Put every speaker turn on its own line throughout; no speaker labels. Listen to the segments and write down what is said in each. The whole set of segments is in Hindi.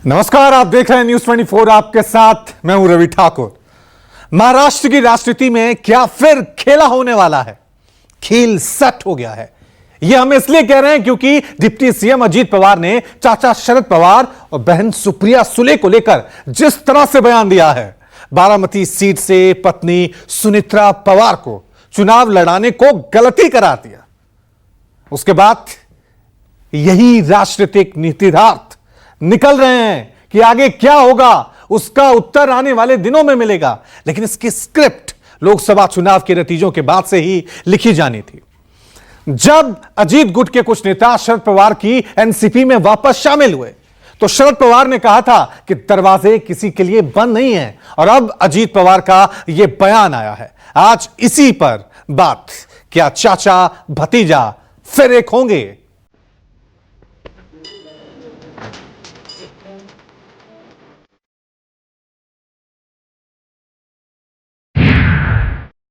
नमस्कार, आप देख रहे हैं न्यूज 24। आपके साथ मैं हूं रवि ठाकुर। महाराष्ट्र की राजनीति में क्या फिर खेला होने वाला है? खेल सेट हो गया है। यह हम इसलिए कह रहे हैं क्योंकि डिप्टी सीएम अजीत पवार ने चाचा शरद पवार और बहन सुप्रिया सुले को लेकर जिस तरह से बयान दिया है, बारामती सीट से पत्नी सुनित्रा पवार को चुनाव लड़ाने को गलती करार दिया। उसके बाद यही राजनीतिक नीतिरार्थ निकल रहे हैं कि आगे क्या होगा उसका उत्तर आने वाले दिनों में मिलेगा, लेकिन इसकी स्क्रिप्ट लोकसभा चुनाव के नतीजों के बाद से ही लिखी जानी थी। जब अजीत गुट के कुछ नेता शरद पवार की एनसीपी में वापस शामिल हुए तो शरद पवार ने कहा था कि दरवाजे किसी के लिए बंद नहीं है, और अब अजीत पवार का यह बयान आया है। आज इसी पर बात, क्या चाचा भतीजा फिर एक होंगे?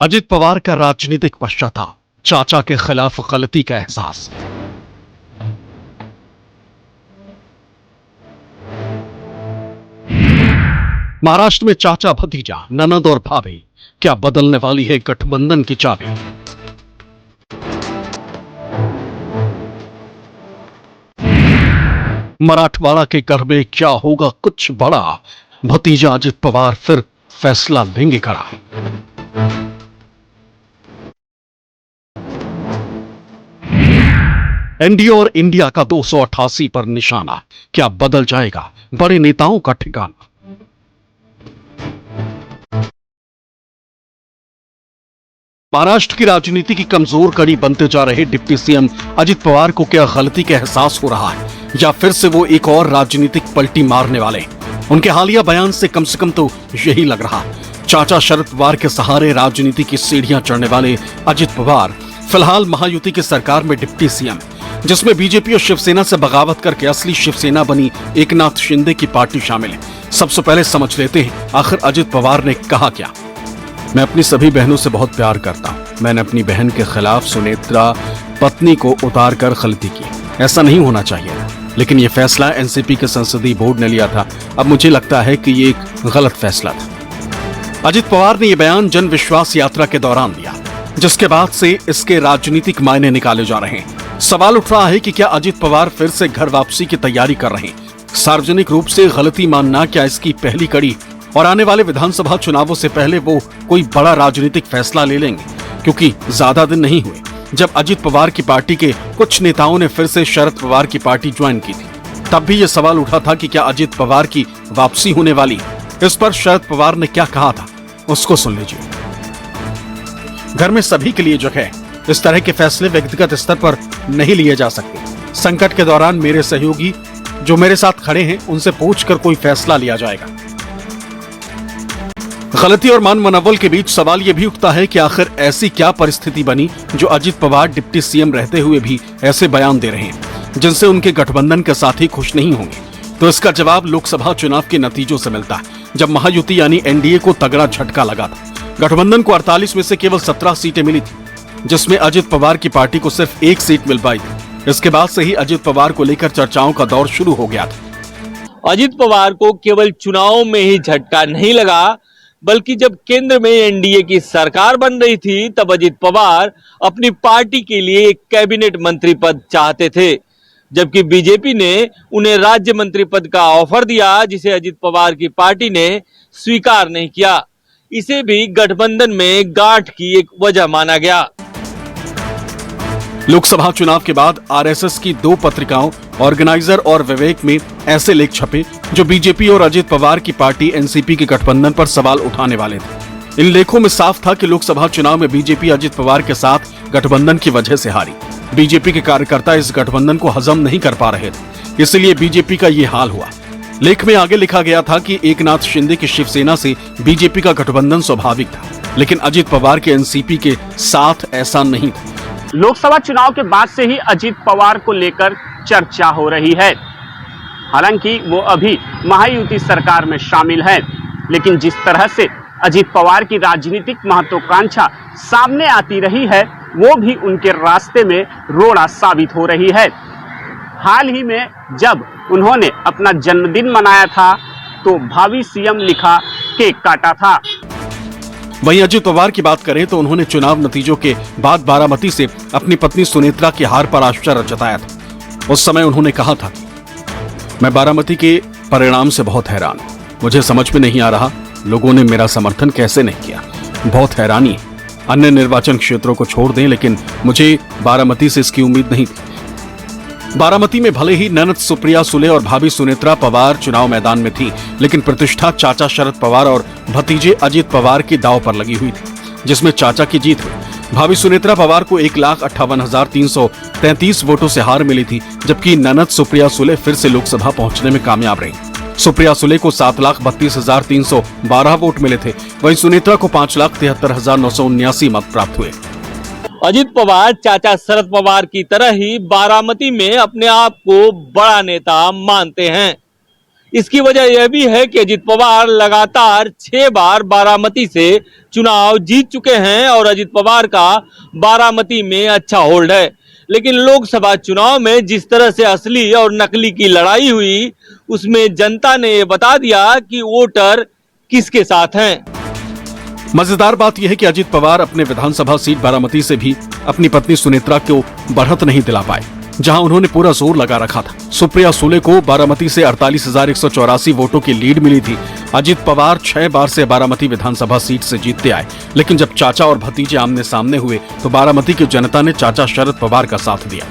अजित पवार का राजनीतिक पश्चाताप, चाचा के खिलाफ गलती का एहसास। महाराष्ट्र में चाचा भतीजा, ननद और भाभी, क्या बदलने वाली है गठबंधन की चाबी? मराठवाड़ा के घर में क्या होगा कुछ बड़ा? भतीजा अजित पवार फिर फैसला लेंगे कड़ा। एनडीए और इंडिया का 288 पर निशाना, क्या बदल जाएगा बड़े नेताओं का ठिकाना? महाराष्ट्र की राजनीति की कमजोर कड़ी बनते जा रहे डिप्टी सीएम अजित पवार को क्या गलती का एहसास हो रहा है, या फिर से वो एक और राजनीतिक पलटी मारने वाले? उनके हालिया बयान से कम तो यही लग रहा। चाचा शरद पवार के सहारे राजनीति की सीढ़ियां चढ़ने वाले अजित पवार फिलहाल महायुति की सरकार में डिप्टी सीएम, जिसमें बीजेपी और शिवसेना से बगावत करके असली शिवसेना बनी एकनाथ शिंदे की पार्टी शामिल है। सबसे पहले समझ लेते हैं आखिर अजित पवार ने कहा क्या। मैं अपनी सभी बहनों से बहुत प्यार करता हूं। मैंने अपनी बहन के खिलाफ सुनेत्रा पत्नी को उतार कर गलती की। ऐसा नहीं होना चाहिए, लेकिन यह फैसला एनसीपी के संसदीय बोर्ड ने लिया था। अब मुझे लगता है कि ये एक गलत फैसला था। अजित पवार ने यह बयान जन विश्वास यात्रा के दौरान दिया, जिसके बाद से इसके राजनीतिक मायने निकाले जा रहे हैं। सवाल उठ रहा है कि क्या अजित पवार फिर से घर वापसी की तैयारी कर रहे हैं? सार्वजनिक रूप से गलती मानना क्या इसकी पहली कड़ी, और आने वाले विधानसभा चुनावों से पहले वो कोई बड़ा राजनीतिक फैसला ले लेंगे? क्योंकि ज्यादा दिन नहीं हुए जब अजित पवार की पार्टी के कुछ नेताओं ने फिर से शरद पवार की पार्टी ज्वाइन की थी। तब भी ये सवाल उठा था कि क्या अजित पवार की वापसी होने वाली? इस पर शरद पवार ने क्या कहा था, उसको सुन लीजिए। घर में सभी के लिए जगह है। इस तरह के फैसले व्यक्तिगत स्तर पर नहीं लिए जा सकते। संकट के दौरान मेरे सहयोगी जो मेरे साथ खड़े हैं उनसे पूछकर कोई फैसला लिया जाएगा। गलती और मान मनोबल के बीच सवाल यह भी उठता है कि आखिर ऐसी क्या परिस्थिति बनी जो अजित पवार डिप्टी सीएम रहते हुए भी ऐसे बयान दे रहे हैं जिनसे उनके गठबंधन के साथी खुश नहीं होंगे? तो इसका जवाब लोकसभा चुनाव के नतीजों से मिलता है, जब महायुति यानी एनडीए को तगड़ा झटका लगा था। गठबंधन को 48 में से केवल 17 सीटें मिली थी, जिसमें अजित पवार की पार्टी को सिर्फ एक सीट मिल पाई थी। इसके बाद से ही अजित पवार को लेकर चर्चाओं का दौर शुरू हो गया था।
अजित पवार को केवल चुनाव में ही झटका नहीं लगा, बल्कि जब केंद्र में एनडीए की सरकार बन रही थी तब अजित पवार अपनी पार्टी के लिए एक कैबिनेट मंत्री पद चाहते थे, जबकि बीजेपी ने उन्हें राज्य मंत्री पद का ऑफर दिया, जिसे अजित पवार की पार्टी ने स्वीकार नहीं किया। इसे भी गठबंधन में गांठ की एक वजह माना गया।
लोकसभा चुनाव के बाद आरएसएस की 2 पत्रिकाओं ऑर्गेनाइजर और विवेक में ऐसे लेख छपे जो बीजेपी और अजित पवार की पार्टी एनसीपी के गठबंधन पर सवाल उठाने वाले थे। इन लेखों में साफ था कि लोकसभा चुनाव में बीजेपी अजित पवार के साथ गठबंधन की वजह से हारी। बीजेपी के कार्यकर्ता इस गठबंधन को हजम नहीं कर पा रहे थे, इसलिए बीजेपी का ये हाल हुआ। लेख में आगे लिखा गया था कि एकनाथ शिंदे की शिवसेना से बीजेपी का गठबंधन स्वाभाविक था, लेकिन अजित पवार के एनसीपी के साथ ऐसा नहीं था।
लोकसभा चुनाव के बाद से ही अजित पवार को लेकर चर्चा हो रही है। हालांकि वो अभी महायुति सरकार में शामिल है, लेकिन जिस तरह से अजित पवार की राजनीतिक महत्वाकांक्षा सामने आती रही है, वो भी उनके रास्ते में रोड़ा साबित हो रही है। हाल ही में जब उन्होंने अपना जन्मदिन मनाया था तो भावी सीएम लिखा केक काटा था।
वहीं अजित पवार की बात करें तो उन्होंने चुनाव नतीजों के बाद बारामती से अपनी पत्नी सुनेत्रा की हार पर आश्चर्य जताया था। उस समय उन्होंने कहा था, मैं बारामती के परिणाम से बहुत हैरान हूं। मुझे समझ में नहीं आ रहा लोगों ने मेरा समर्थन कैसे नहीं किया। बहुत हैरानी है। अन्य निर्वाचन क्षेत्रों को छोड़ दें, लेकिन मुझे बारामती से इसकी उम्मीद नहीं थी। बारामती में भले ही ननद सुप्रिया सुले और भाभी सुनेत्रा पवार चुनाव मैदान में थी, लेकिन प्रतिष्ठा चाचा शरद पवार और भतीजे अजित पवार की दांव पर लगी हुई थी, जिसमें चाचा की जीत हुई। भाभी सुनेत्रा पवार को 1,58,333 वोटों से हार मिली थी, जबकि ननद सुप्रिया सुले फिर से लोकसभा पहुंचने में कामयाब रही। सुप्रिया सुले को 7,32,312 वोट मिले थे, वहीं सुनेत्रा को 5,73,979 मत प्राप्त हुए।
अजित पवार चाचा शरद पवार की तरह ही बारामती में अपने आप को बड़ा नेता मानते हैं। इसकी वजह यह भी है कि अजित पवार लगातार 6 बार बारामती से चुनाव जीत चुके हैं और अजित पवार का बारामती में अच्छा होल्ड है। लेकिन लोकसभा चुनाव में जिस तरह से असली और नकली की लड़ाई हुई, उसमें जनता ने ये बता दिया कि वोटर किसके साथ हैं।
मजेदार बात यह है कि अजित पवार अपने विधानसभा सीट बारामती से भी अपनी पत्नी सुनेत्रा को बढ़त नहीं दिला पाए, जहां उन्होंने पूरा जोर लगा रखा था। सुप्रिया सुले को बारामती से 48,184 वोटों की लीड मिली थी। अजित पवार 6 बार से बारामती विधानसभा सीट से जीतते आए, लेकिन जब चाचा और भतीजे आमने सामने हुए तो बारामती की जनता ने चाचा शरद पवार का साथ दिया।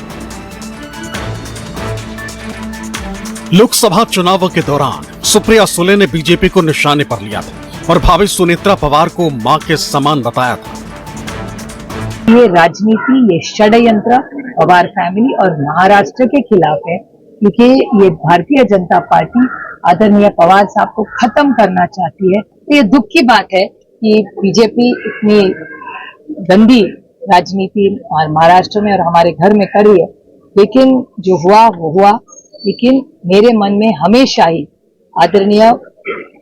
लोकसभा चुनाव के दौरान सुप्रिया सुले ने बीजेपी को निशाने पर लिया था और भाभी सुनेत्रा पवार को मां के समान बताया था।
ये राजनीति, ये षड्यंत्र पवार फैमिली और महाराष्ट्र के खिलाफ है, क्योंकि ये भारतीय जनता पार्टी आदरणीय पवार साहब को खत्म करना चाहती है। ये दुख की बात है कि बीजेपी इतनी गंदी राजनीति महाराष्ट्र में और हमारे घर में कर रही है, लेकिन जो हुआ वो हुआ। लेकिन मेरे मन में हमेशा ही आदरणीय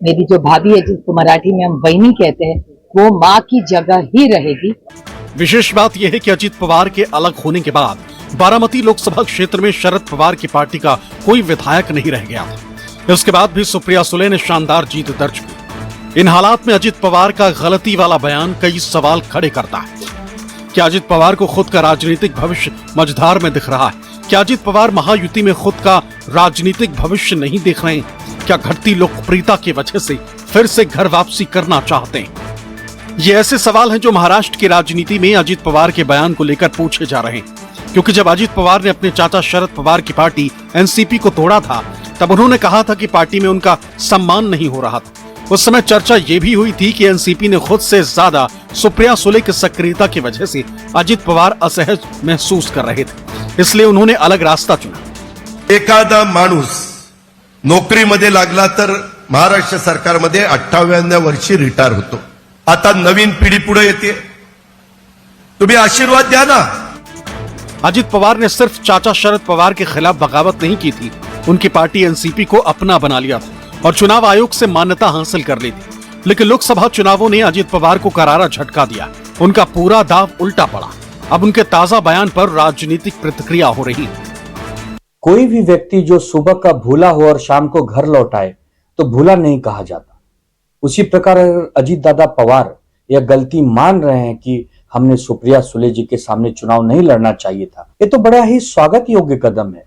मेरी जो भाभी है, जिसको मराठी में हम बहनी कहते हैं, वो माँ की जगह ही रहेगी।
विशेष बात यह है कि अजित पवार के अलग होने के बाद बारामती लोकसभा क्षेत्र में शरद पवार की पार्टी का कोई विधायक नहीं रह गया था। इसके बाद भी सुप्रिया सुले ने शानदार जीत दर्ज की। इन हालात में अजित पवार का गलती वाला बयान कई सवाल खड़े करता है। क्या अजित पवार को खुद का राजनीतिक भविष्य मझधार में दिख रहा है? क्या अजित पवार महायुति में खुद का राजनीतिक भविष्य नहीं देख रहे हैं? क्या घटती लोकप्रियता की वजह से फिर से घर वापसी करना चाहते हैं? ये ऐसे सवाल हैं जो महाराष्ट्र की राजनीति में अजित पवार के बयान को लेकर पूछे जा रहे हैं, क्योंकि जब अजित पवार ने अपने चाचा शरद पवार की पार्टी एनसीपी को तोड़ा था, तब उन्होंने कहा था कि पार्टी में उनका सम्मान नहीं हो रहा था। उस समय चर्चा ये भी हुई थी कि एनसीपी ने खुद से ज्यादा सुप्रिया सुले की सक्रियता की वजह से अजित पवार असहज महसूस कर रहे थे, इसलिए उन्होंने अलग रास्ता चुना।
एखादा माणूस नोकरीमध्ये लागला तर महाराष्ट्र सरकारमध्ये 58व्या वर्षी रिटायर होतो। आता नवीन पिढी पुढे येते, तुम्ही आशीर्वाद द्या ना।
अजित पवार ने सिर्फ चाचा शरद पवार के खिलाफ बगावत नहीं की थी, उनकी पार्टी एनसीपी को अपना बना लिया था और चुनाव आयोग से मान्यता हासिल कर ली थी। लेकिन लोकसभा चुनावों ने अजित पवार को करारा झटका दिया, उनका पूरा दाव उल्टा पड़ा। अब उनके ताजा बयान पर राजनीतिक प्रतिक्रिया हो रही है।
कोई भी व्यक्ति जो सुबह का भूला हो और शाम को घर लौट आए तो भूला नहीं कहा जाता। उसी प्रकार अजित दादा पवार यह गलती मान रहे हैं कि हमने सुप्रिया सुले जी के सामने चुनाव नहीं लड़ना चाहिए था, ये तो बड़ा ही स्वागत योग्य कदम है।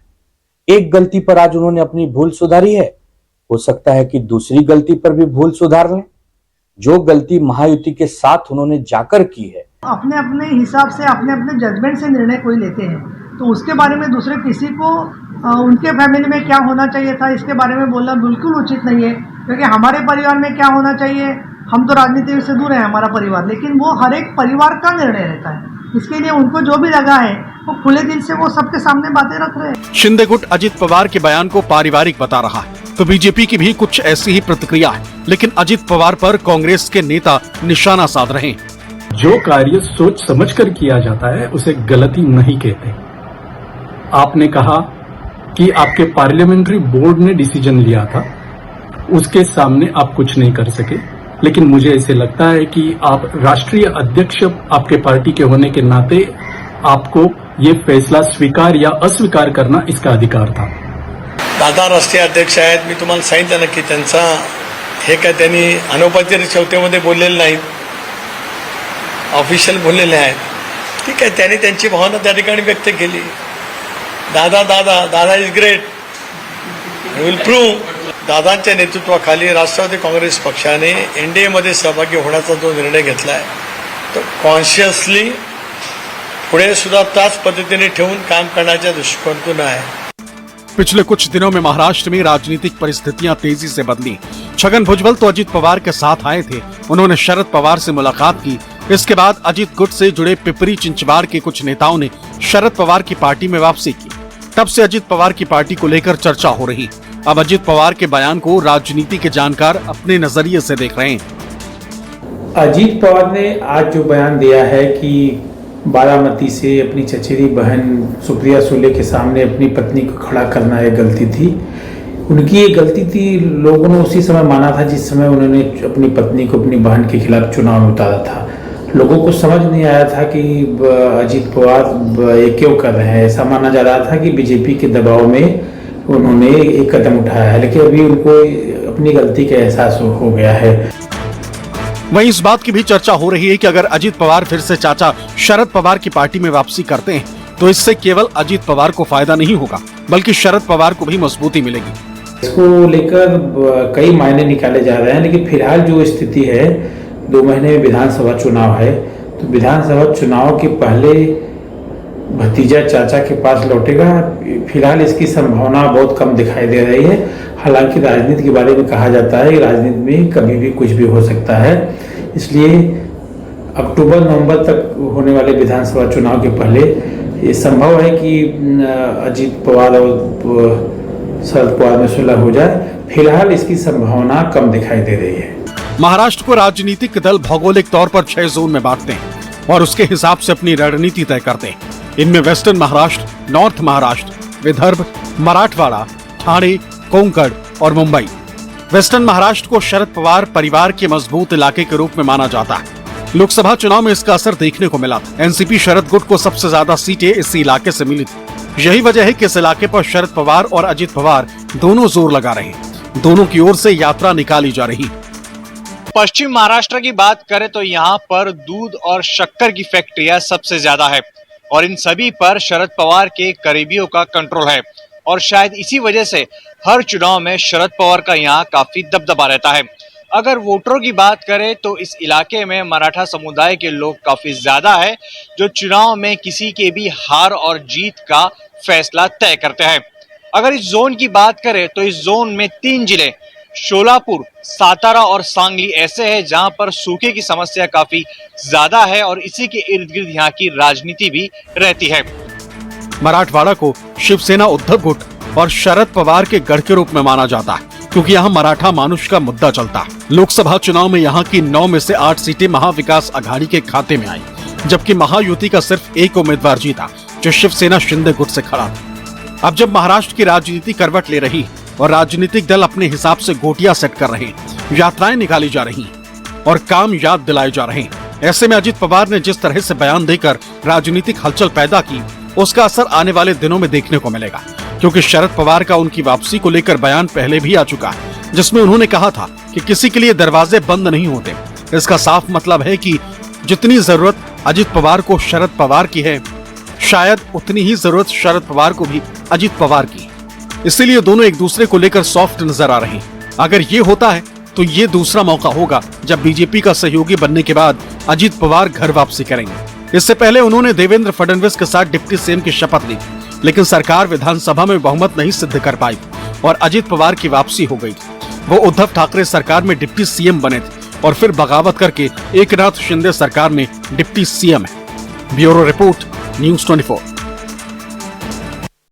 एक गलती पर आज उन्होंने अपनी भूल सुधारी है, हो सकता है कि दूसरी गलती पर भी भूल सुधार लें। जो गलती महायुति के साथ उन्होंने जाकर की है,
अपने अपने हिसाब से अपने अपने जजमेंट से निर्णय कोई लेते हैं, तो उसके बारे में दूसरे किसी को उनके फैमिली में क्या होना चाहिए था इसके बारे में बोलना बिल्कुल उचित नहीं है। क्योंकि हमारे परिवार में क्या होना चाहिए, हम तो राजनीति से दूर है हमारा परिवार, लेकिन वो हर एक परिवार का निर्णय रहता है। इसके लिए उनको जो भी लगा है वो खुले दिल से वो सबके सामने बातें रख रहे हैं।
शिंदे गुट अजित पवार के बयान को पारिवारिक बता रहा है, तो बीजेपी की भी कुछ ऐसी ही प्रतिक्रिया है, लेकिन अजित पवार पर कांग्रेस के नेता निशाना साध रहे हैं।
जो कार्य सोच समझकर किया जाता है उसे गलती नहीं कहते। आपने कहा कि आपके पार्लियामेंट्री बोर्ड ने डिसीजन लिया था, उसके सामने आप कुछ नहीं कर सके, लेकिन मुझे ऐसे लगता है कि आप राष्ट्रीय अध्यक्ष आपके पार्टी के होने के नाते आपको ये फैसला स्वीकार या अस्वीकार करना इसका अधिकार था।
दादा राष्ट्रीय अध्यक्ष आहेत. मी तुम्हाला सांगितलं ना की त्यांचा हे काय त्यांनी अनौपचारिक चौथ्यामध्ये बोललेले नाहीत, ऑफिशियल बोललेले आहेत. ठीक आहे, त्यांनी त्यांची भावना त्या ठिकाणी व्यक्त केली. दादा इज ग्रेट, विल प्रूव्ह. दादांच्या नेतृत्वाखाली राष्ट्रवादी काँग्रेस पक्षाने NDAमध्ये सहभागी होण्याचा जो निर्णय घेतला आहे तो कॉन्शियसली पुढे सुद्धा त्याच पद्धतीने ठेवून काम करण्याच्या दृष्टिकोनातून आहे.
पिछले कुछ दिनों में महाराष्ट्र में राजनीतिक परिस्थितियां तेजी से बदली. छगन भुजबल तो अजित पवार के साथ आए थे, उन्होंने शरद पवार से मुलाकात की. इसके बाद अजित गुट से जुड़े पिपरी चिंचवाड़ के कुछ नेताओं ने शरद पवार की पार्टी में वापसी की. तब से अजित पवार की पार्टी को लेकर चर्चा हो रही. अब अजित पवार के बयान को राजनीति के जानकार अपने नजरिए से देख रहे हैं.
अजित पवार ने आज जो बयान दिया है कि बारामती से अपनी चचेरी बहन सुप्रिया सुले के सामने अपनी पत्नी को खड़ा करना एक गलती थी, उनकी ये गलती थी. लोगों ने उसी समय माना था जिस समय उन्होंने अपनी पत्नी को अपनी बहन के खिलाफ चुनाव में उतारा था. लोगों को समझ नहीं आया था कि अजित पवार ये क्यों कर रहे हैं. ऐसा माना जा रहा था कि बीजेपी के दबाव में उन्होंने एक कदम उठाया है, लेकिन अभी उनको अपनी गलती का एहसास हो गया है.
वहीं इस बात की भी चर्चा हो रही है कि अगर अजित पवार फिर से चाचा शरद पवार की पार्टी में वापसी करते हैं तो इससे केवल अजित पवार को फायदा नहीं होगा बल्कि शरद पवार को भी मजबूती मिलेगी.
इसको लेकर कई मायने निकाले जा रहे हैं, लेकिन फिलहाल जो स्थिति है 2 महीने में विधानसभा चुनाव है, तो विधानसभा चुनाव के पहले भतीजा चाचा के पास लौटेगा. फिलहाल इसकी संभावना बहुत कम दिखाई दे रही है. हालांकि राजनीति के बारे में कहा जाता है कि राजनीति में कभी भी कुछ भी हो सकता है, इसलिए अक्टूबर-नवंबर तक होने वाले विधानसभा चुनाव के पहले ये संभव है कि अजित पवार और शरद पवार में सुलह हो जाए. फिलहाल इसकी संभावना कम दिखाई दे रही है.
महाराष्ट्र को राजनीतिक दल भौगोलिक तौर पर 6 जोन में बांटते हैं और उसके हिसाब से अपनी रणनीति तय करते हैं. इनमें वेस्टर्न महाराष्ट्र, नॉर्थ महाराष्ट्र, विदर्भ, मराठवाड़ा, ठाणे, कोंकण और मुंबई. वेस्टर्न महाराष्ट्र को शरद पवार परिवार के मजबूत इलाके के रूप में माना जाता है. लोकसभा चुनाव में इसका असर देखने को मिला था. एनसीपी शरद गुट को सबसे ज्यादा सीटें इस इलाके से मिली थी. यही वजह है कि इस इलाके पर शरद पवार और अजित पवार दोनों जोर लगा रहे हैं. दोनों की ओर से यात्रा निकाली जा रही.
पश्चिम महाराष्ट्र की बात करें तो यहाँ पर दूध और शक्कर की फैक्ट्रियां सबसे ज्यादा है और इन सभी पर शरद पवार के करीबियों का कंट्रोल है और शायद इसी वजह से हर चुनाव में शरद पवार का यहाँ काफी दबदबा रहता है. अगर वोटरों की बात करें तो इस इलाके में मराठा समुदाय के लोग काफी ज्यादा है जो चुनाव में किसी के भी हार और जीत का फैसला तय करते हैं. अगर इस जोन की बात करें तो इस जोन में 3 जिले शोलापुर, सातारा और सांगली ऐसे हैं जहां पर सूखे की समस्या काफी ज्यादा है और इसी के इर्द गिर्द यहाँ की राजनीति भी रहती है.
मराठवाड़ा को शिवसेना उद्धव गुट और शरद पवार के गढ़ के रूप में माना जाता है क्योंकि यहाँ मराठा मानुष का मुद्दा चलता है. लोकसभा चुनाव में यहाँ की 9 में से 8 सीटें महाविकास आघाड़ी के खाते में आई, जबकि महायुति का सिर्फ एक उम्मीदवार जीता जो शिवसेना शिंदे गुट से खड़ा था. अब जब महाराष्ट्र की राजनीति करवट ले रही और राजनीतिक दल अपने हिसाब से गोटियां सेट कर रहे हैं, यात्राएं निकाली जा रही और काम याद दिलाए जा रहे हैं, ऐसे में अजित पवार ने जिस तरह से बयान देकर राजनीतिक हलचल पैदा की उसका असर आने वाले दिनों में देखने को मिलेगा. क्योंकि शरद पवार का उनकी वापसी को लेकर बयान पहले भी आ चुका है जिसमें उन्होंने कहा था कि किसी के लिए दरवाजे बंद नहीं होते. इसका साफ मतलब है कि जितनी जरूरत अजित पवार को शरद पवार की है शायद उतनी ही जरूरत शरद पवार को भी अजित पवार की. इसीलिए दोनों एक दूसरे को लेकर सॉफ्ट नजर आ रहे हैं. अगर ये होता है तो ये दूसरा मौका होगा जब बीजेपी का सहयोगी बनने के बाद अजित पवार घर वापसी करेंगे. इससे पहले उन्होंने देवेंद्र फडणवीस के साथ डिप्टी सीएम की शपथ ली, लेकिन सरकार विधानसभा में बहुमत नहीं सिद्ध कर पाई और अजित पवार की वापसी हो गई. वो उद्धव ठाकरे सरकार में डिप्टी सीएम बने थे और फिर बगावत करके एकनाथ शिंदे सरकार में डिप्टी सीएम है. Bureau report, news 24.